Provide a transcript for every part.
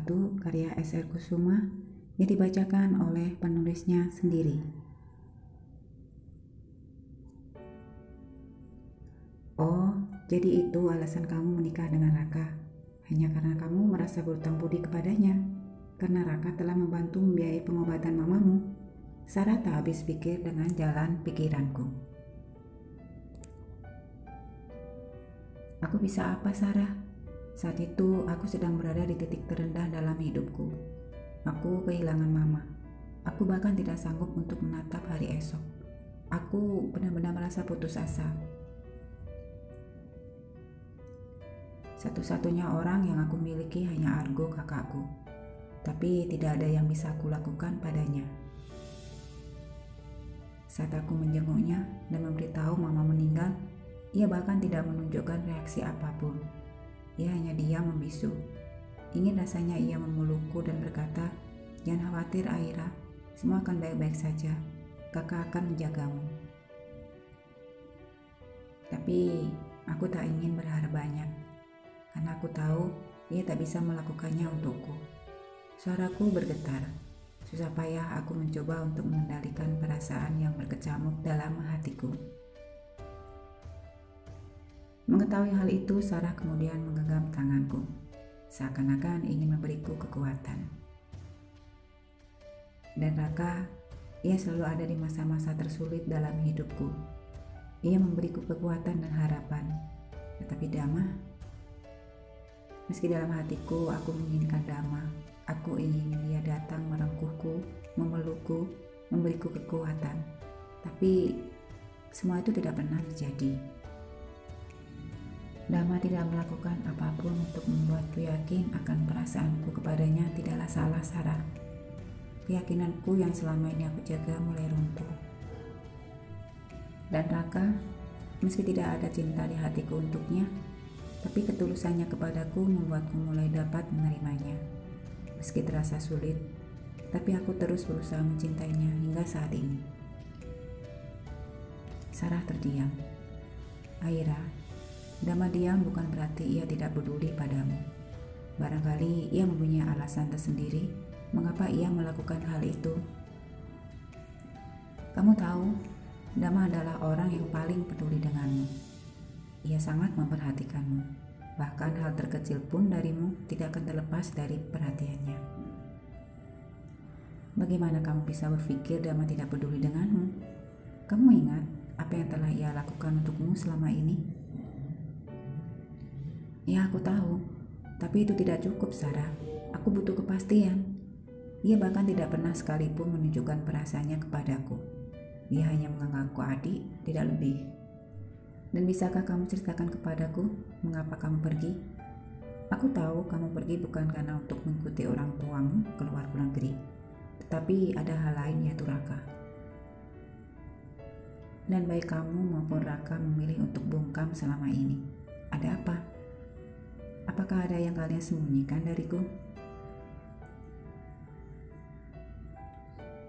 Satu karya S.R. Kusuma yang dibacakan oleh penulisnya sendiri. Oh, jadi itu alasan kamu menikah dengan Raka? Hanya karena kamu merasa berhutang budi kepadanya? Karena Raka telah membantu membiayai pengobatan mamamu? Sarah tak habis pikir dengan jalan pikiranku. Aku bisa apa, Sarah? Saat itu aku sedang berada di titik terendah dalam hidupku. Aku kehilangan mama. Aku bahkan tidak sanggup untuk menatap hari esok. Aku benar-benar merasa putus asa. Satu-satunya orang yang aku miliki hanya Argo, kakakku. Tapi tidak ada yang bisa aku lakukan padanya. Saat aku menjenguknya dan memberitahu mama meninggal, ia bahkan tidak menunjukkan reaksi apapun. Ia hanya diam membisu. Ingin rasanya ia memelukku dan berkata, "Jangan khawatir, Aira. Semua akan baik-baik saja. Kakak akan menjagamu." Tapi aku tak ingin berharap banyak. Karena aku tahu ia tak bisa melakukannya untukku. Suaraku bergetar. Susah payah aku mencoba untuk mengendalikan perasaan yang berkecamuk dalam hatiku. Mengetahui hal itu, Sarah kemudian menggenggam tanganku, seakan-akan ingin memberiku kekuatan. Dan Raka, ia selalu ada di masa-masa tersulit dalam hidupku. Ia memberiku kekuatan dan harapan. Tetapi Dama, meski dalam hatiku aku menginginkan Dama, aku ingin dia datang merengkuhku, memelukku, memberiku kekuatan. Tapi semua itu tidak pernah terjadi. Dama tidak melakukan apapun untuk membuatku yakin akan perasaanku kepadanya tidaklah salah, Sarah. Keyakinanku yang selama ini aku jaga mulai runtuh. Dan Raka, meski tidak ada cinta di hatiku untuknya, tapi ketulusannya kepadaku membuatku mulai dapat menerimanya. Meski terasa sulit, tapi aku terus berusaha mencintainya hingga saat ini. Sarah terdiam. Aira, Dama diam bukan berarti ia tidak peduli padamu. Barangkali ia mempunyai alasan tersendiri mengapa ia melakukan hal itu. Kamu tahu, Dama adalah orang yang paling peduli denganmu. Ia sangat memperhatikanmu. Bahkan hal terkecil pun darimu tidak akan terlepas dari perhatiannya. Bagaimana kamu bisa berpikir Dama tidak peduli denganmu? Kamu ingat apa yang telah ia lakukan untukmu selama ini? Ya, aku tahu. Tapi itu tidak cukup, Sarah. Aku butuh kepastian. Ia bahkan tidak pernah sekalipun menunjukkan perasaannya kepadaku. Dia hanya menganggapku adik, tidak lebih. Dan bisakah kamu ceritakan kepadaku mengapa kamu pergi? Aku tahu kamu pergi bukan karena untuk mengikuti orang tuamu keluar negeri, tetapi ada hal lain, yaitu Raka. Dan baik kamu maupun Raka memilih untuk bungkam selama ini. Ada apa? Apakah ada yang kalian sembunyikan dariku?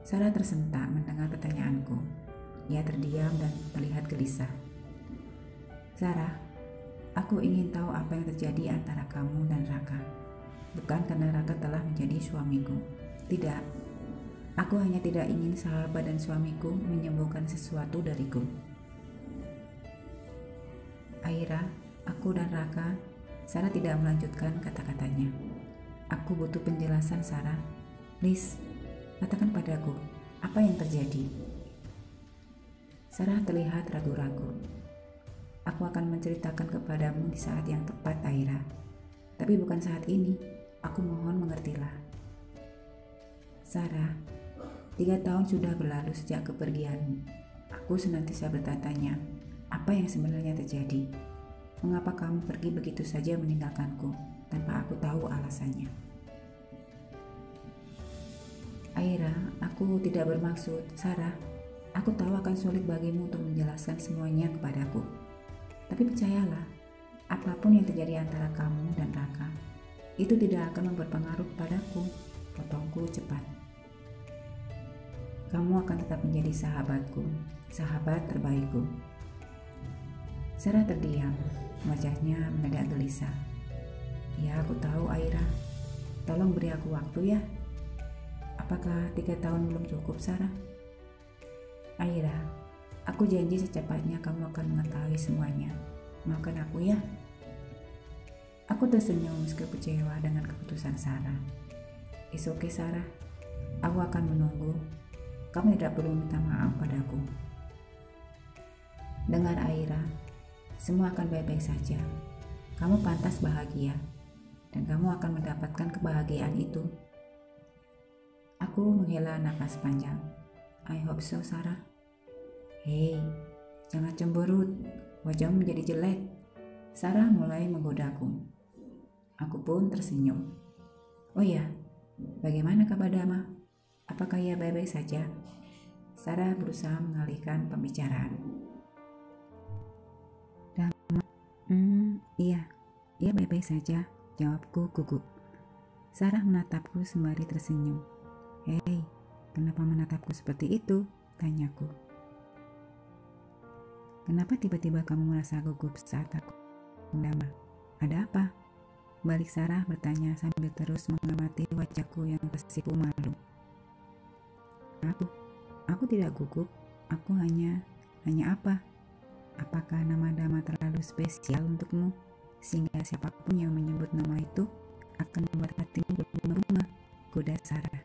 Sarah tersentak mendengar pertanyaanku. Ia terdiam dan terlihat gelisah. Sarah, aku ingin tahu apa yang terjadi antara kamu dan Raka. Bukan karena Raka telah menjadi suamiku. Tidak. Aku hanya tidak ingin sahabat dan suamiku menyembuhkan sesuatu dariku. Aira, aku dan Raka. Sarah tidak melanjutkan kata-katanya. Aku butuh penjelasan, Sarah. Please, katakan padaku, apa yang terjadi? Sarah terlihat ragu-ragu. Aku akan menceritakan kepadamu di saat yang tepat, Aira. Tapi bukan saat ini. Aku mohon mengertilah. Sarah, 3 tahun sudah berlalu sejak kepergianmu. Aku senantiasa bertanya, apa yang sebenarnya terjadi? Mengapa kamu pergi begitu saja meninggalkanku tanpa aku tahu alasannya? Aira, aku tidak bermaksud. Sarah, aku tahu akan sulit bagimu untuk menjelaskan semuanya kepadaku. Tapi percayalah, apapun yang terjadi antara kamu dan Raka, itu tidak akan berpengaruh kepadaku. Potongku cepat. Kamu akan tetap menjadi sahabatku, sahabat terbaikku. Sarah terdiam, wajahnya mendadak gelisah. Ya, aku tahu, Aira. Tolong beri aku waktu ya. Apakah 3 tahun belum cukup, Sarah? Aira, aku janji secepatnya kamu akan mengetahui semuanya. Maafkan aku ya. Aku tersenyum meski kecewa dengan keputusan Sarah. It's okay, Sarah. Aku akan menunggu. Kamu tidak perlu minta maaf padaku. Dengar Aira, semua akan baik-baik saja. Kamu pantas bahagia, dan kamu akan mendapatkan kebahagiaan itu. Aku menghela nafas panjang. I hope so, Sarah. Hei, jangan cemberut. Wajahmu menjadi jelek. Sarah mulai menggodaku. Aku pun tersenyum. Oh ya, bagaimana kabar Dama? Apakah ia baik-baik saja? Sarah berusaha mengalihkan pembicaraan. Dama, iya baik-baik saja, jawabku gugup. Sarah menatapku sembari tersenyum. Hei, kenapa menatapku seperti itu? Tanyaku. Kenapa tiba-tiba kamu merasa gugup saat aku Dama? Ada apa? Balik Sarah bertanya sambil terus mengamati wajahku yang tersipu malu. Aku tidak gugup. Aku hanya apa? Apakah nama Dama terlalu spesial untukmu sehingga siapapun yang menyebut nama itu akan membuat hatimu berbunga-bunga? Goda Sarah.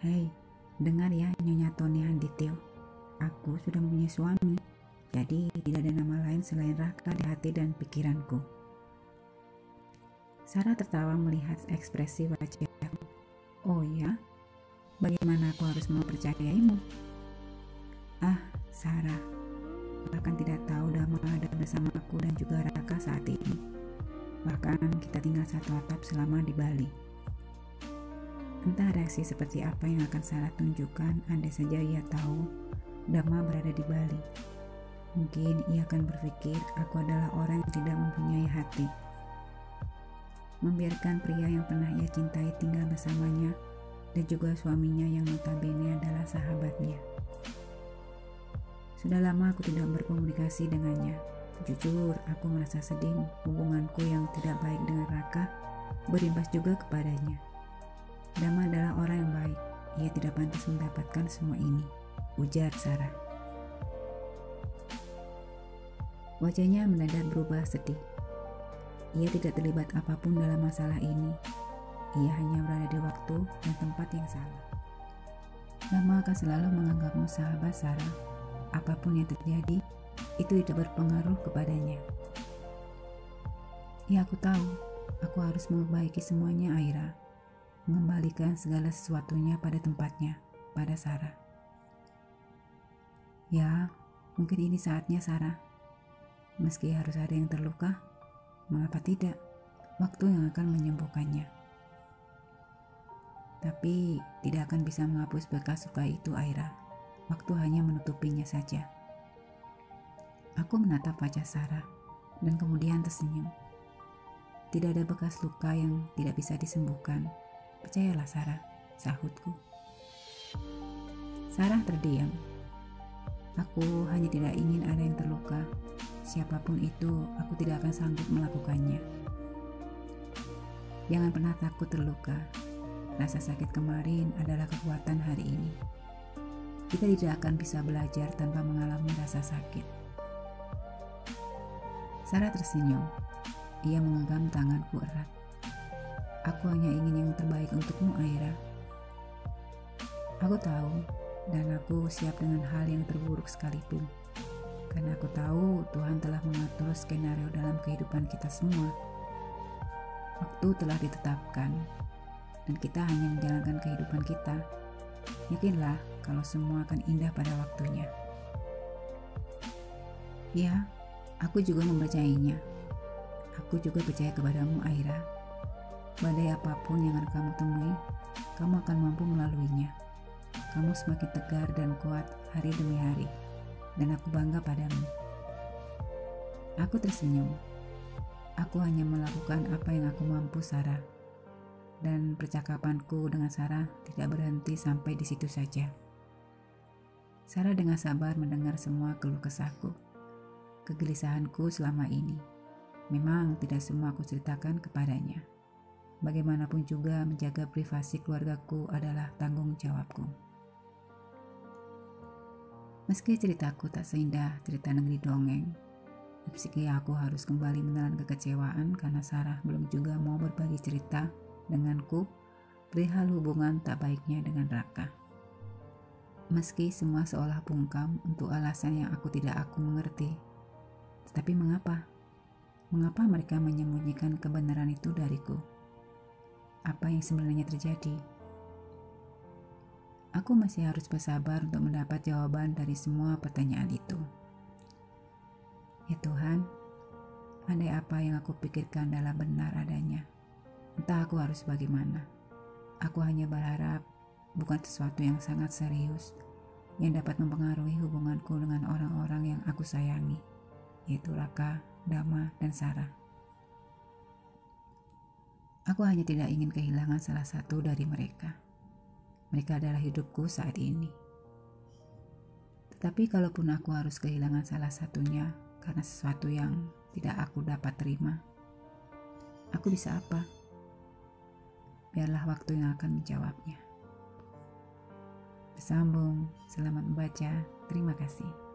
Hei, dengar ya Nyonya Tony Handityo. Aku sudah mempunyai suami, jadi tidak ada nama lain selain Raka di hati dan pikiranku. Sarah tertawa melihat ekspresi wajahku. Oh ya? Bagaimana aku harus mempercayaimu? Ah, Sarah, bahkan tidak tahu Dama ada bersama aku dan juga Raka saat ini. Bahkan kita tinggal satu atap selama di Bali. Entah reaksi seperti apa yang akan Sarah tunjukkan andai saja ia tahu Dama berada di Bali. Mungkin ia akan berpikir aku adalah orang yang tidak mempunyai hati. Membiarkan pria yang pernah ia cintai tinggal bersamanya dan juga suaminya yang notabene adalah sahabatnya. Sudah lama aku tidak berkomunikasi dengannya. Jujur, aku merasa sedih hubunganku yang tidak baik dengan Raka berimbas juga kepadanya. Dama adalah orang yang baik. Ia tidak pantas mendapatkan semua ini, ujar Sarah. Wajahnya mendadak berubah sedih. Ia tidak terlibat apapun dalam masalah ini. Ia hanya berada di waktu dan tempat yang salah. Dama akan selalu menganggapmu sahabat Sarah. Apapun yang terjadi, itu tidak berpengaruh kepadanya. Ya, aku tahu. Aku harus memperbaiki semuanya, Aira. Mengembalikan segala sesuatunya pada tempatnya, pada Sarah. Ya, mungkin ini saatnya, Sarah. Meski harus ada yang terluka, mengapa tidak? Waktu yang akan menyembuhkannya. Tapi tidak akan bisa menghapus bekas luka itu, Aira. Waktu hanya menutupinya saja. Aku menatap wajah Sarah dan kemudian tersenyum. Tidak ada bekas luka yang tidak bisa disembuhkan. Percayalah Sarah, sahutku. Sarah terdiam. Aku hanya tidak ingin ada yang terluka. Siapapun itu, aku tidak akan sanggup melakukannya. Jangan pernah takut terluka. Rasa sakit kemarin adalah kekuatan hari ini. Kita tidak akan bisa belajar tanpa mengalami rasa sakit. Sarah tersenyum. Ia menggenggam tanganku erat. Aku hanya ingin yang terbaik untukmu, Aira. Aku tahu, dan aku siap dengan hal yang terburuk sekalipun. Karena aku tahu Tuhan telah mengatur skenario dalam kehidupan kita semua. Waktu telah ditetapkan, dan kita hanya menjalankan kehidupan kita. Yakinlah kalau semua akan indah pada waktunya. Ya, aku juga mempercayainya. Aku juga percaya kepadamu, Aira. Badai apapun yang akan kamu temui, kamu akan mampu melaluinya. Kamu semakin tegar dan kuat hari demi hari, dan aku bangga padamu. Aku tersenyum. Aku hanya melakukan apa yang aku mampu, Sarah. Dan percakapanku dengan Sarah tidak berhenti sampai di situ saja. Sarah dengan sabar mendengar semua keluh kesahku, kegelisahanku selama ini. Memang tidak semua aku ceritakan kepadanya. Bagaimanapun juga menjaga privasi keluargaku adalah tanggung jawabku. Meski ceritaku tak seindah cerita negeri dongeng, meski aku harus kembali menelan kekecewaan karena Sarah belum juga mau berbagi cerita denganku perihal hubungan tak baiknya dengan Raka. Meski semua seolah bungkam untuk alasan yang aku mengerti. Tetapi mengapa? Mengapa mereka menyembunyikan kebenaran itu dariku? Apa yang sebenarnya terjadi? Aku masih harus bersabar untuk mendapat jawaban dari semua pertanyaan itu. Ya Tuhan, andai apa yang aku pikirkan adalah benar adanya, entah aku harus bagaimana. Aku hanya berharap bukan sesuatu yang sangat serius yang dapat mempengaruhi hubunganku dengan orang-orang yang aku sayangi, yaitu Raka, Dama, dan Sarah. Aku hanya tidak ingin kehilangan salah satu dari mereka. Mereka adalah hidupku saat ini. Tetapi kalaupun aku harus kehilangan salah satunya karena sesuatu yang tidak aku dapat terima, aku bisa apa? Biarlah waktu yang akan menjawabnya. Bersambung, selamat membaca, terima kasih.